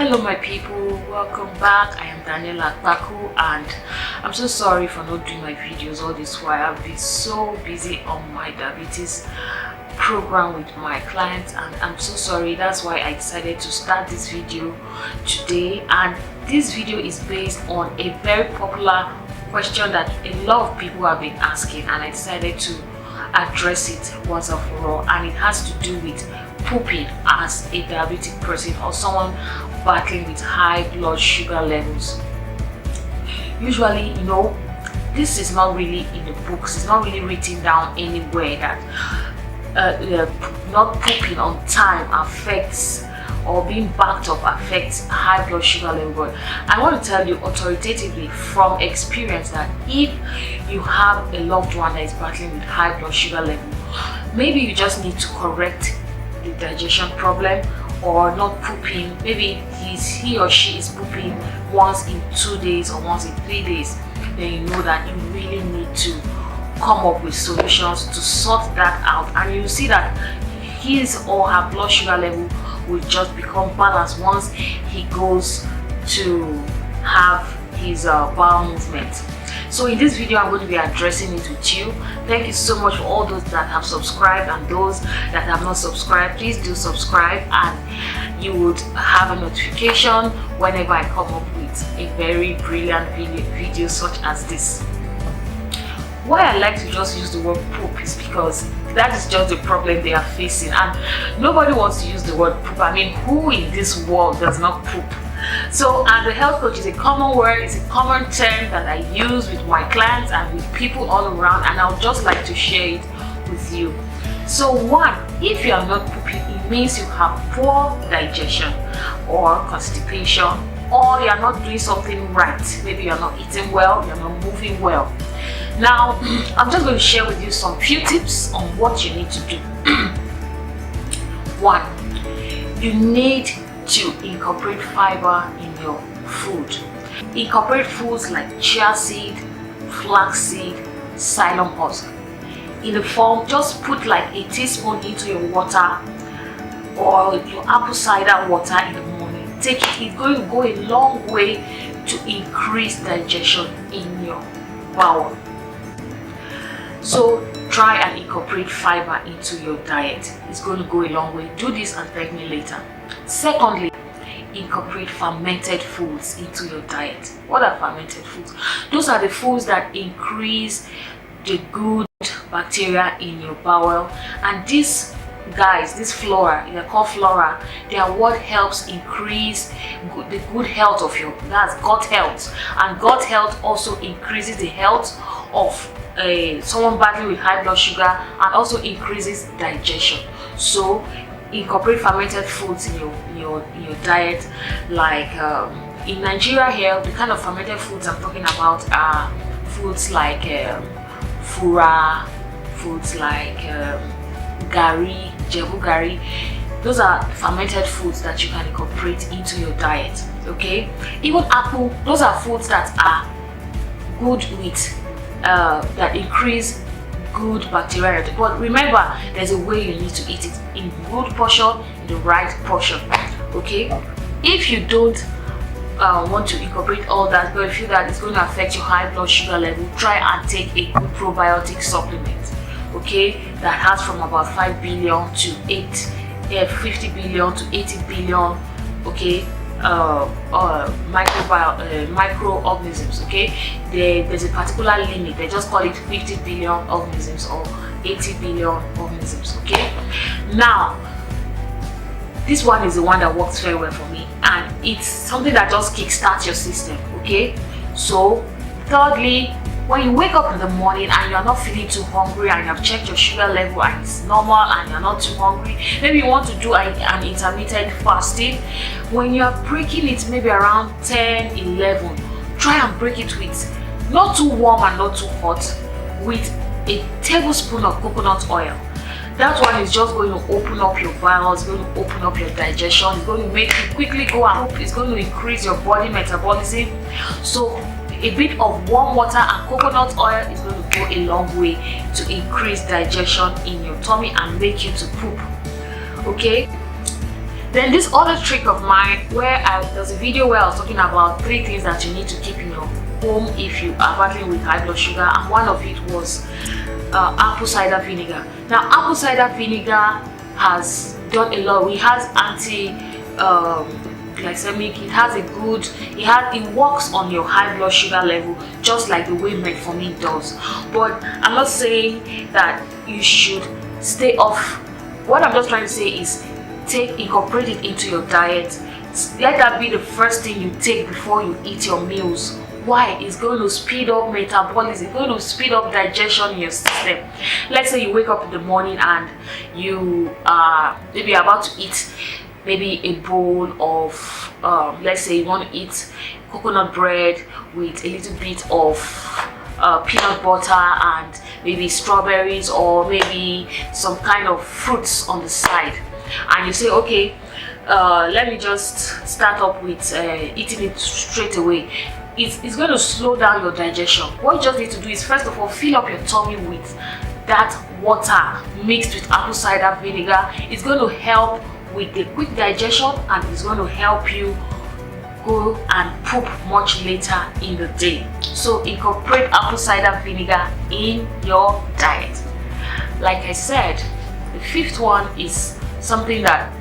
Hello my people, welcome back. I am Daniela Baku and I'm so sorry for not doing my videos all this while. I've been so busy on my diabetes program with my clients and I'm so sorry. That's why I decided to start this video today, and this video is based on a very popular question that a lot of people have been asking, and I decided to address it once and for all. And it has to do with pooping as a diabetic person or someone battling with high blood sugar levels. Usually, this is not really in the books, it's not really written down anywhere that not pooping on time affects, or being backed up affects high blood sugar level. But I want to tell you authoritatively from experience that if you have a loved one that is battling with high blood sugar level, maybe you just need to correct the digestion problem, or not pooping. Maybe he or she is pooping once in 2 days or once in 3 days. Then you know that you really need to come up with solutions to sort that out, and you see that his or her blood sugar level will just become balanced once he goes to have his bowel movement. So in this video I'm going to be addressing it with you. Thank you so much for all those that have subscribed, and those that have not subscribed, please do subscribe, and you would have a notification whenever I come up with a very brilliant video such as this. Why I like to just use the word poop is because that is just the problem they are facing, and nobody wants to use the word poop. I mean, who in this world does not poop? So as a health coach, is a common word, it's a common term that I use with my clients and with people all around, and I would just like to share it with you. So one, if you are not pooping, it means you have poor digestion or constipation, or you are not doing something right. Maybe you are not eating well, you are not moving well. Now, I'm just going to share with you some few tips on what you need to do. One, you need to incorporate fiber in your food. Incorporate foods like chia seed, flax seed, psyllium husk. In the form, just put like a teaspoon into your water or your apple cider water in the morning. Take it, it's going to go a long way to increase digestion in your bowel. So try and incorporate fiber into your diet. It's going to go a long way. Do this and thank me later. Secondly, incorporate fermented foods into your diet. What are fermented foods? Those are the foods that increase the good bacteria in your bowel, and these guys, this flora, they're called flora, they are what helps increase the good health of your, that's gut health, and gut health also increases the health of someone battling with high blood sugar, and also increases digestion. So incorporate fermented foods in your diet. Like in Nigeria here, the kind of fermented foods I'm talking about are foods like fura, foods like gari, jebu gari. Those are fermented foods that you can incorporate into your diet. Okay, even apple, those are foods that are good with that increase good bacteria. But remember, there's a way you need to eat it, in good portion, in the right portion. Okay, if you don't want to incorporate all that, but you feel that it's going to affect your high blood sugar level, try and take a good probiotic supplement, okay, that has from about 5 billion to 50 billion to 80 billion, okay, microorganisms. Okay, there's a particular limit. They just call it 50 billion organisms or 80 billion organisms. Okay, now this one is the one that works very well for me, and it's something that just kickstarts your system. Okay, so thirdly, when you wake up in the morning and you're not feeling too hungry, and you have checked your sugar level and it's normal and you're not too hungry, maybe you want to do an intermittent fasting. When you're breaking it maybe around 10, 11, try and break it with not too warm and not too hot, with a tablespoon of coconut oil. That one is just going to open up your bowels, it's going to open up your digestion, it's going to make you quickly go and poop, it's going to increase your body metabolism. So a bit of warm water and coconut oil is going to go a long way to increase digestion in your tummy and make you to poop. Okay, Then this other trick of mine, there's a video where I was talking about 3 things that you need to keep in your home if you are battling with high blood sugar, and one of it was apple cider vinegar. Now, apple cider vinegar has done a lot. It has glycemic, it works on your high blood sugar level just like the way metformin does. But I'm not saying that you should stay off. What I'm just trying to say is incorporate it into your diet. Let that be the first thing you take before you eat your meals. Why? It's going to speed up metabolism. It's going to speed up digestion in your system. Let's say you wake up in the morning and you are maybe about to eat maybe a bowl of let's say you want to eat coconut bread with a little bit of peanut butter and maybe strawberries or maybe some kind of fruits on the side, and you say, okay, let me just start up with eating it straight away. It's going to slow down your digestion. What you just need to do is, first of all, fill up your tummy with that water mixed with apple cider vinegar. It's going to help with the quick digestion, and it's going to help you go and poop much later in the day. So incorporate apple cider vinegar in your diet. Like I said, the 5th one is something that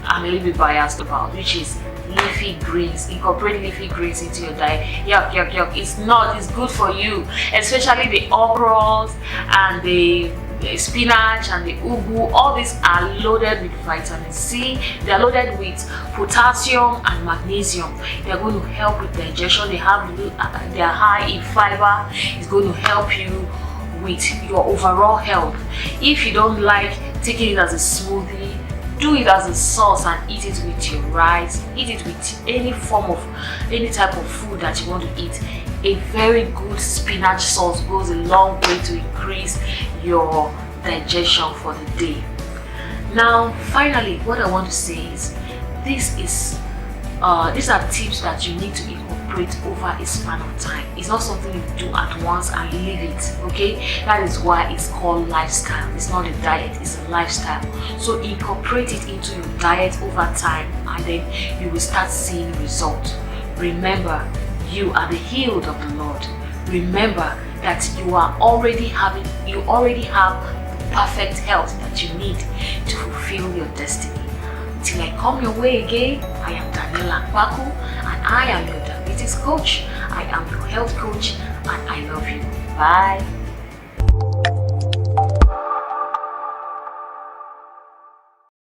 I'm a little bit biased about, which is leafy greens. Incorporate leafy greens into your diet. Yuck. It's good for you, especially the okras and the spinach and the ugu. All these are loaded with vitamin C. They are loaded with potassium and magnesium. They are going to help with digestion. They are high in fiber. It's going to help you with your overall health. If you don't like taking it as a smoothie, do it as a sauce and eat it with your rice. Eat it with any type of food that you want to eat. A very good spinach sauce goes a long way to increase your digestion for the day. Now, finally, what I want to say is these are tips that you need to incorporate over a span of time. It's not something you do at once and leave it, okay? That is why it's called lifestyle. It's not a diet, it's a lifestyle. So incorporate it into your diet over time, and then you will start seeing results. Remember, you are the healed of the Lord. Remember that you already have perfect health that you need to fulfill your destiny. Till I come your way again, I am Daniela Kwaku, and I am your diabetes coach. I am your health coach, and I love you. Bye.